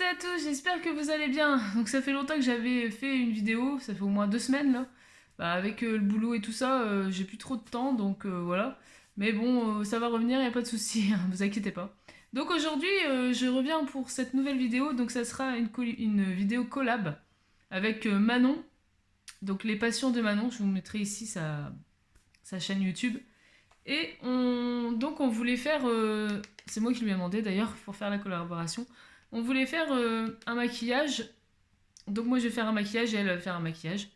toutes et à tous, j'espère que vous allez bien. Donc ça fait longtemps que j'avais fait une vidéo, ça fait au moins 2 semaines là. Bah, avec le boulot et tout ça, j'ai plus trop de temps, donc voilà. Mais bon, ça va revenir, y a pas de souci, hein, vous inquiétez pas. Donc aujourd'hui, je reviens pour cette nouvelle vidéo, donc ça sera une vidéo collab avec Manon. Donc les passions de Manon, je vous mettrai ici sa chaîne YouTube. Et donc on voulait faire, c'est moi qui lui ai demandé d'ailleurs pour faire la collaboration, on voulait faire un maquillage. Donc moi je vais faire un maquillage et elle va faire un maquillage.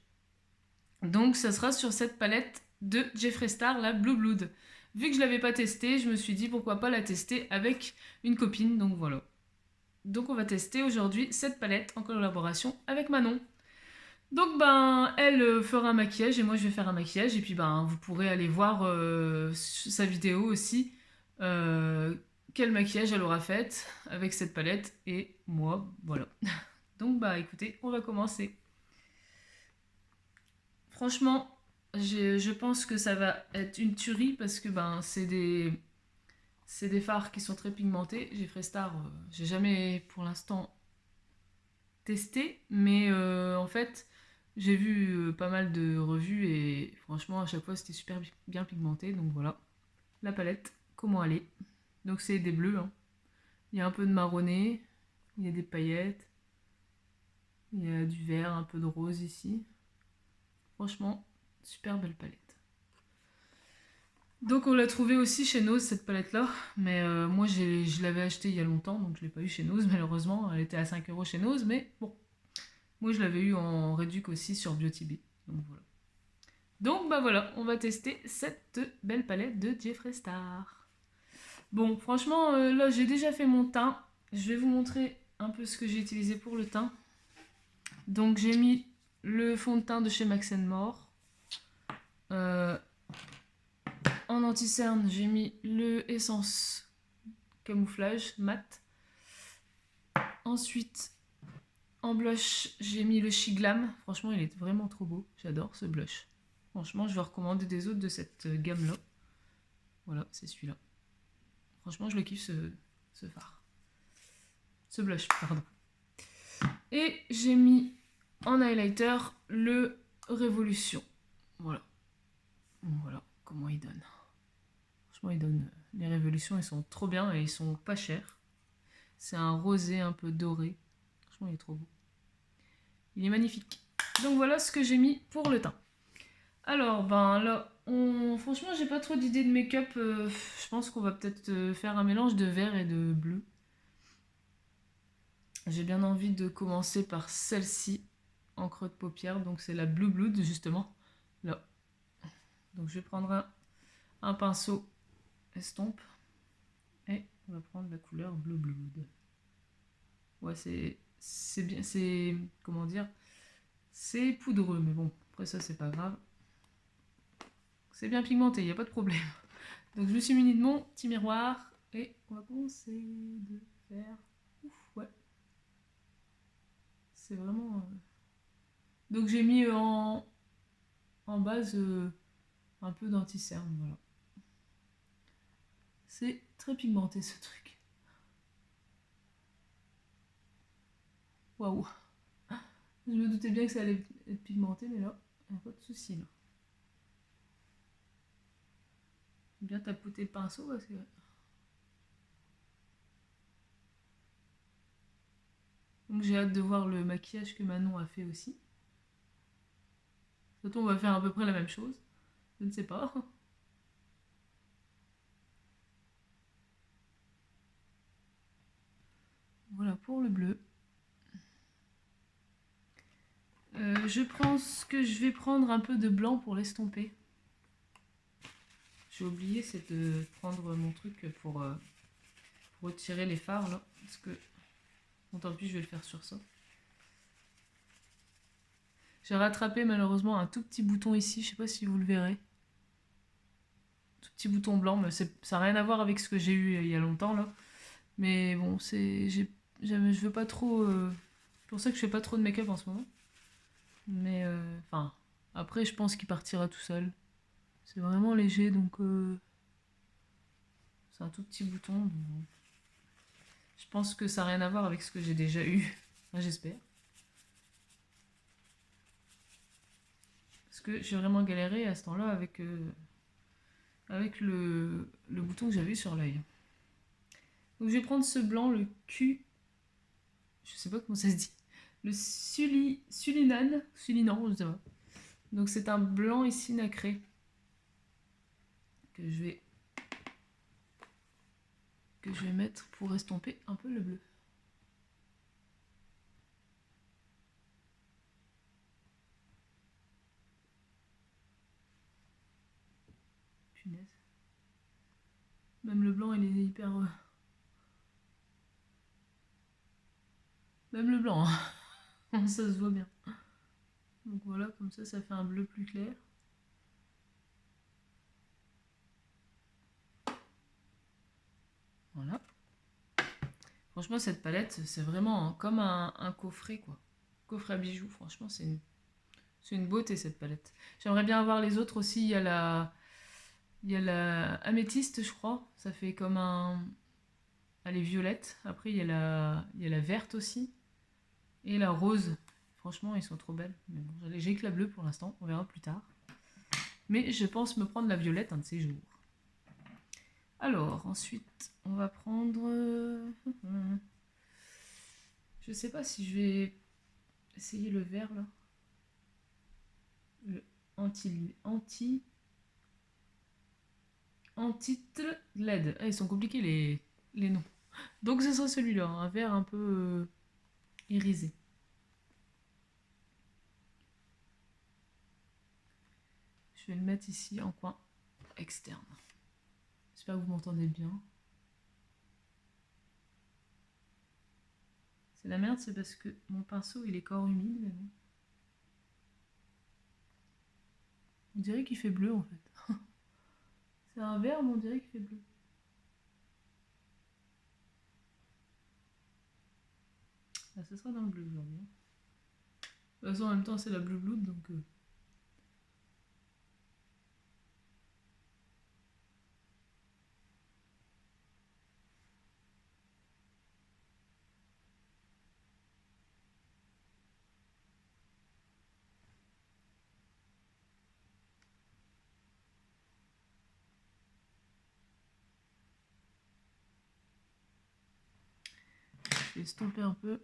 Donc ça sera sur cette palette de Jeffree Star, la Blue Blood. Vu que je l'avais pas testée, je me suis dit pourquoi pas la tester avec une copine, donc voilà. Donc on va tester aujourd'hui cette palette en collaboration avec Manon. Donc ben elle fera un maquillage et moi je vais faire un maquillage et puis ben vous pourrez aller voir sa vidéo aussi quel maquillage elle aura fait avec cette palette et moi voilà. Donc bah écoutez, on va commencer. Franchement, je pense que ça va être une tuerie parce que ben c'est des fards qui sont très pigmentés. Jeffree Star, j'ai jamais pour l'instant testé, mais en fait j'ai vu pas mal de revues et franchement à chaque fois c'était super bien pigmenté. Donc voilà, la palette, comment elle est. Donc c'est des bleus, hein. Il y a un peu de marronné, il y a des paillettes, il y a du vert, un peu de rose ici. Franchement, super belle palette. Donc on l'a trouvée aussi chez Nose cette palette là, mais moi je l'avais achetée il y a longtemps, donc je l'ai pas eu chez Nose malheureusement. Elle était à 5 € chez Nose, mais bon, moi je l'avais eu en réduc aussi sur Beauty donc voilà. Donc bah voilà, on va tester cette belle palette de Jeffree Star. Bon, franchement, là j'ai déjà fait mon teint. Je vais vous montrer un peu ce que j'ai utilisé pour le teint. Donc j'ai mis le fond de teint de chez Max More. En anti-cerne, j'ai mis le Essence Camouflage mat. Ensuite, en blush, j'ai mis le She Glam. Franchement, il est vraiment trop beau. J'adore ce blush. Franchement, je vais recommander des autres de cette gamme-là. Voilà, c'est celui-là. Franchement, je le kiffe ce fard. Ce blush, pardon. Et j'ai mis en highlighter le Révolution. Voilà. Voilà comment il donne. Franchement, il donne. Les Révolutions, ils sont trop bien et ils sont pas chers. C'est un rosé un peu doré. Franchement, il est trop beau. Il est magnifique. Donc voilà ce que j'ai mis pour le teint. Alors, ben là, franchement, j'ai pas trop d'idées de make-up. Je pense qu'on va peut-être faire un mélange de vert et de bleu. J'ai bien envie de commencer par celle-ci, en creux de paupière. Donc c'est la Blue Blood, justement. Là. Donc je vais prendre un pinceau estompe. Et on va prendre la couleur Blue Blood. Ouais, c'est bien, c'est, comment dire, c'est poudreux, mais bon, après ça c'est pas grave. C'est bien pigmenté, il n'y a pas de problème. Donc je me suis muni de mon petit miroir et on va commencer de faire... Ouf, ouais. C'est vraiment... Donc j'ai mis en base un peu d'anti-cerne, voilà. C'est très pigmenté ce truc. Waouh. Je me doutais bien que ça allait être pigmenté, mais là, il n'y a pas de souci là. Bien tapoter le pinceau parce que... Donc j'ai hâte de voir le maquillage que Manon a fait aussi. Surtout on va faire à peu près la même chose. Je ne sais pas. Voilà pour le bleu. Je pense que je vais prendre un peu de blanc pour l'estomper. J'ai oublié, c'est de prendre mon truc pour retirer les fards là. Parce que, bon, tant pis, je vais le faire sur ça. J'ai rattrapé malheureusement un tout petit bouton ici, je sais pas si vous le verrez. Tout petit bouton blanc, mais ça n'a rien à voir avec ce que j'ai eu il y a longtemps là. Mais bon, je veux pas trop... c'est pour ça que je fais pas trop de make-up en ce moment. Mais enfin, après je pense qu'il partira tout seul. C'est vraiment léger, donc c'est un tout petit bouton. Donc... Je pense que ça n'a rien à voir avec ce que j'ai déjà eu. Enfin, j'espère. Parce que j'ai vraiment galéré à ce temps-là avec, avec le bouton que j'avais eu sur l'œil. Donc je vais prendre ce blanc, le Q... Je sais pas comment ça se dit. Le Sulinan, je sais pas. Donc c'est un blanc ici nacré que je vais mettre pour estomper un peu le bleu. Punaise. Même le blanc, il est hyper... Même le blanc, hein. Ça se voit bien. Donc voilà, comme ça fait un bleu plus clair. Voilà. Franchement, cette palette, c'est vraiment comme un coffret, quoi. Coffret à bijoux, franchement, c'est une beauté, cette palette. J'aimerais bien avoir les autres aussi. Il y a la améthyste, je crois. Ça fait comme un... Elle est violette. Après, il y a la verte aussi. Et la rose. Franchement, ils sont trop belles. Mais bon, j'ai que la bleue pour l'instant. On verra plus tard. Mais je pense me prendre la violette un de ces jours. Alors, ensuite, on va prendre... Je sais pas si je vais essayer le vert, là. Le anti-LED. Ah, ils sont compliqués, les noms. Donc, ce sera celui-là. Un vert un peu irisé. Je vais le mettre ici en coin externe. J'espère que vous m'entendez bien. C'est la merde, c'est parce que mon pinceau il est corps humide. Mais bon. On dirait qu'il fait bleu en fait. C'est un vert, mais on dirait qu'il fait bleu. Ah, ce sera dans le bleu aujourd'hui. De toute façon, en même temps, c'est la Blue Blood donc. Je vais estomper un peu.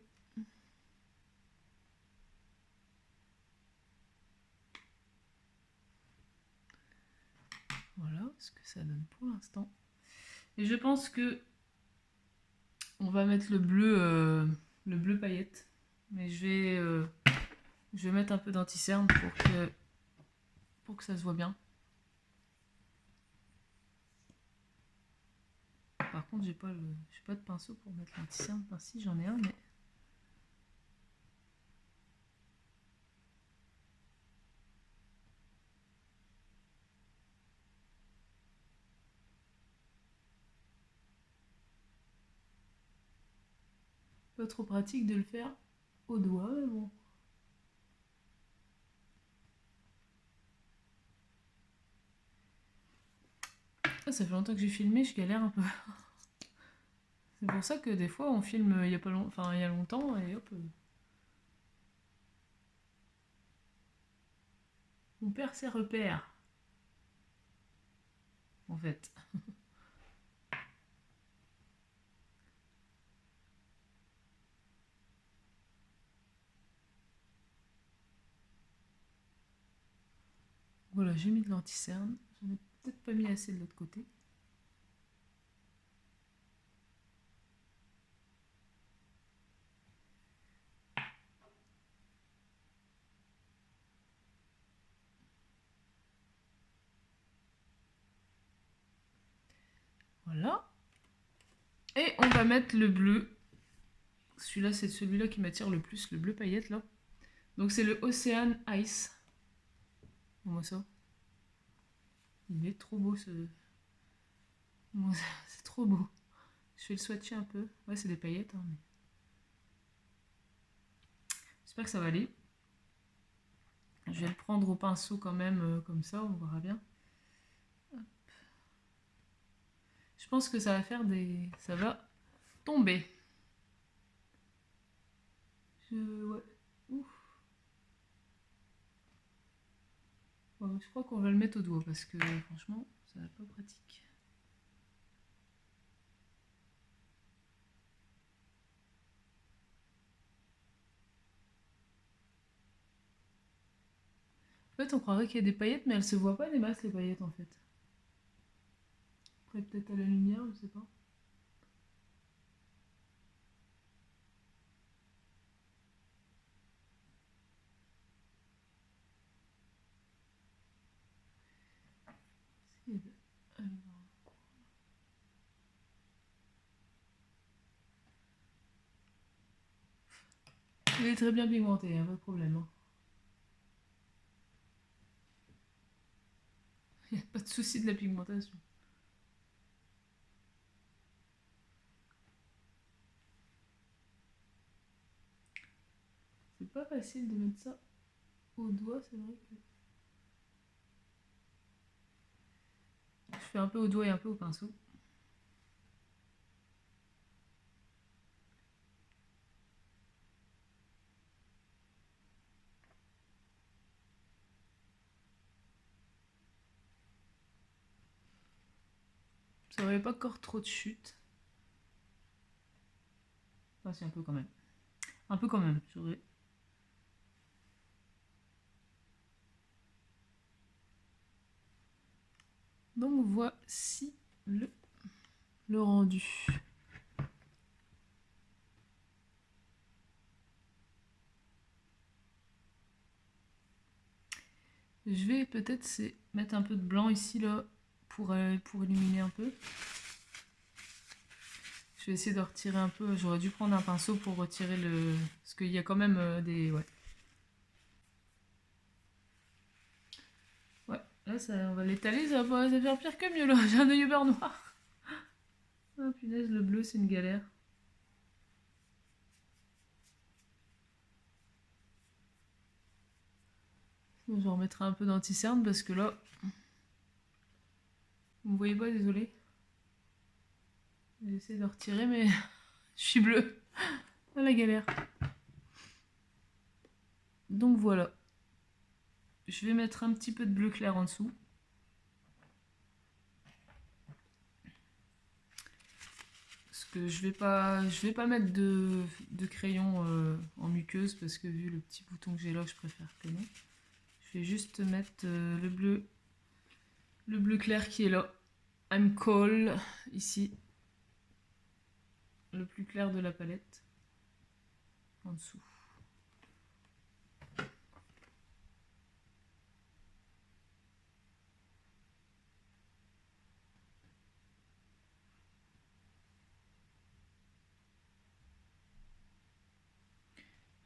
Voilà ce que ça donne pour l'instant. Et je pense que on va mettre le bleu paillette. Mais je vais mettre un peu d'anti-cerne pour que ça se voit bien. Par contre, j'ai pas de pinceau pour mettre l'anti-cerne. Enfin, si, j'en ai un, mais... Pas trop pratique de le faire au doigt, mais bon. Ah, ça fait longtemps que j'ai filmé, je galère un peu. C'est pour ça que des fois on filme il y a pas enfin il y a longtemps et hop. On perd ses repères. En fait. Voilà, j'ai mis de l'anti-cerne. J'en ai peut-être pas mis assez de l'autre côté. Voilà. Et on va mettre le bleu. Celui-là, c'est celui-là qui m'attire le plus, le bleu paillette là. Donc c'est le Ocean Ice. Comment ça? Il est trop beau ce... C'est trop beau. Je vais le swatcher un peu. Ouais, c'est des paillettes. Hein, mais... J'espère que ça va aller. Je vais le prendre au pinceau quand même, comme ça, on verra bien. Hop. Je pense que ça va faire des... Ça va tomber. Ouais. Ouf. Ouais, je crois qu'on va le mettre au doigt parce que franchement, ça va pas pratique. En fait, on croirait qu'il y a des paillettes, mais elles se voient pas des masses, les paillettes, en fait. Après, peut-être à la lumière, je sais pas. Alors, il est très bien pigmenté, hein, pas de problème. Hein. Il n'y a pas de souci de la pigmentation. C'est pas facile de mettre ça au doigt, c'est vrai que... Je fais un peu au doigt et un peu au pinceau. Ça n'aurait pas encore trop de chute. Enfin, c'est un peu quand même. Un peu quand même, j'aurais... Donc voici le rendu. Je vais peut-être mettre un peu de blanc ici là pour illuminer un peu. Je vais essayer de retirer un peu. J'aurais dû prendre un pinceau pour retirer le... Parce qu'il y a quand même des... Ouais. Ouais, là ça, on va l'étaler, ça va faire pire que mieux là. J'ai un œil beurre noir. Ah punaise, le bleu c'est une galère. Je vais remettre un peu d'anti-cerne parce que là... Vous me voyez pas, désolé. J'essaie de retirer mais je suis bleue. Ah la galère. Donc voilà. Je vais mettre un petit peu de bleu clair en dessous. Parce que je vais pas mettre de crayon en muqueuse parce que vu le petit bouton que j'ai là, je préfère que non. Je vais juste mettre le bleu clair qui est là. I'm Call, ici. Le plus clair de la palette. En dessous.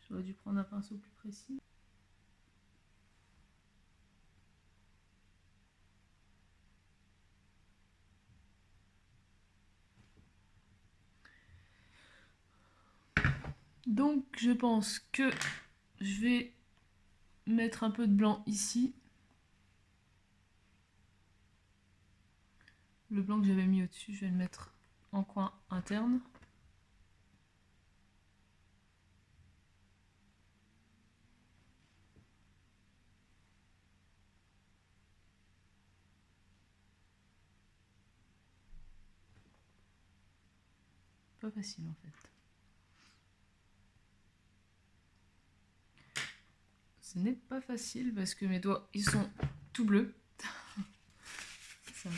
J'aurais dû prendre un pinceau plus précis. Donc je pense que je vais mettre un peu de blanc ici. Le blanc que j'avais mis au-dessus, je vais le mettre en coin interne. Pas facile en fait. Ce n'est pas facile parce que mes doigts ils sont tout bleus. C'est un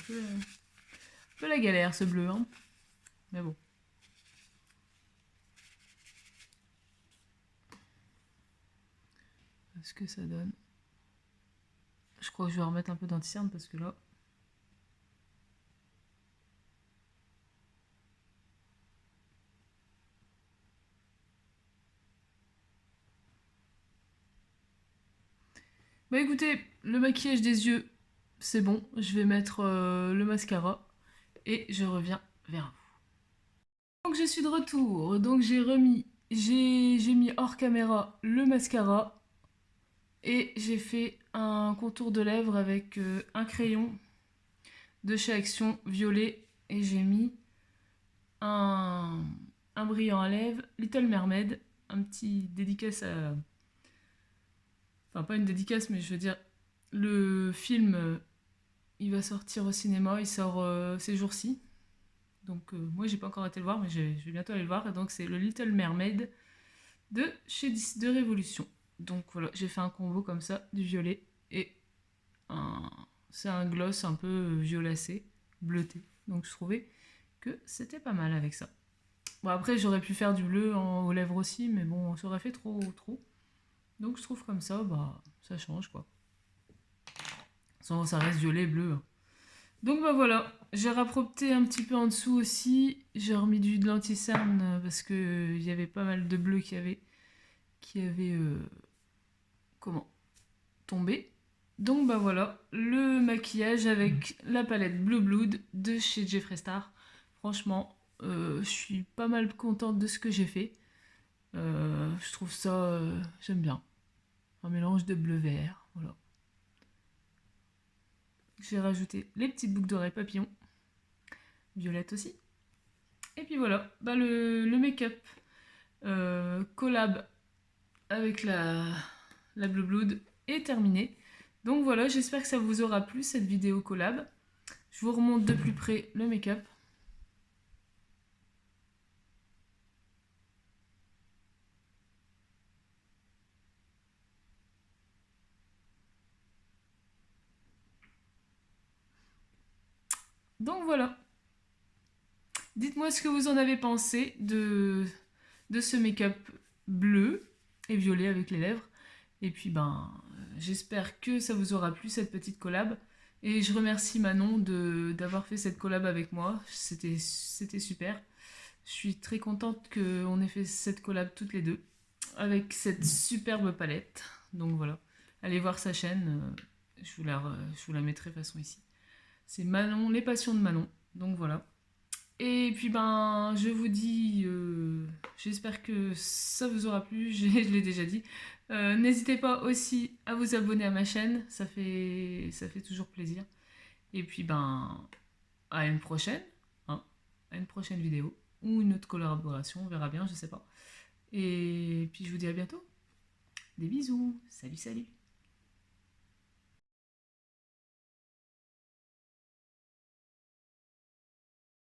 peu la galère ce bleu, hein. Mais bon. Ce que ça donne. Je crois que je vais remettre un peu d'anti-cerne parce que là... Bah écoutez, le maquillage des yeux, c'est bon. Je vais mettre le mascara et je reviens vers vous. Donc je suis de retour. Donc j'ai mis hors caméra le mascara et j'ai fait un contour de lèvres avec un crayon de chez Action violet et j'ai mis un brillant à lèvres Little Mermaid un petit dédicace à... Enfin, pas une dédicace, mais je veux dire, le film, il va sortir au cinéma, il sort ces jours-ci. Donc moi, j'ai pas encore été le voir, mais je vais bientôt aller le voir. Et donc c'est le Little Mermaid de chez de Révolution. Donc voilà, j'ai fait un combo comme ça, du violet et c'est un gloss un peu violacé, bleuté. Donc je trouvais que c'était pas mal avec ça. Bon après j'aurais pu faire du bleu aux lèvres aussi, mais bon ça aurait fait trop. Donc je trouve comme ça, bah ça change quoi. Sans ça reste violet et bleu. Donc bah voilà, j'ai rapproté un petit peu en dessous aussi. J'ai remis de l'anti-cerne parce que il y avait pas mal de bleu qui avait comment tombé. Donc bah voilà, le maquillage avec la palette Blue Blood de chez Jeffree Star. Franchement, je suis pas mal contente de ce que j'ai fait. Je trouve ça, j'aime bien. Un mélange de bleu-vert, voilà. J'ai rajouté les petites boucles d'oreilles papillons, violette aussi. Et puis voilà, bah le make-up collab avec la Blue Blood est terminé. Donc voilà, j'espère que ça vous aura plu cette vidéo collab. Je vous remonte de plus près le make-up. Donc voilà. Dites-moi ce que vous en avez pensé de ce make-up bleu et violet avec les lèvres. Et puis ben, j'espère que ça vous aura plu cette petite collab. Et je remercie Manon d'avoir fait cette collab avec moi. C'était super. Je suis très contente qu'on ait fait cette collab toutes les deux. Avec cette superbe palette. Donc voilà. Allez voir sa chaîne. Je vous la mettrai de toute façon ici. C'est Manon, les passions de Manon. Donc voilà. Et puis ben, je vous dis, j'espère que ça vous aura plu, je l'ai déjà dit. N'hésitez pas aussi à vous abonner à ma chaîne, ça fait toujours plaisir. Et puis ben, à une prochaine, hein, à une prochaine vidéo, ou une autre collaboration, on verra bien, je sais pas. Et puis je vous dis à bientôt. Des bisous, salut salut.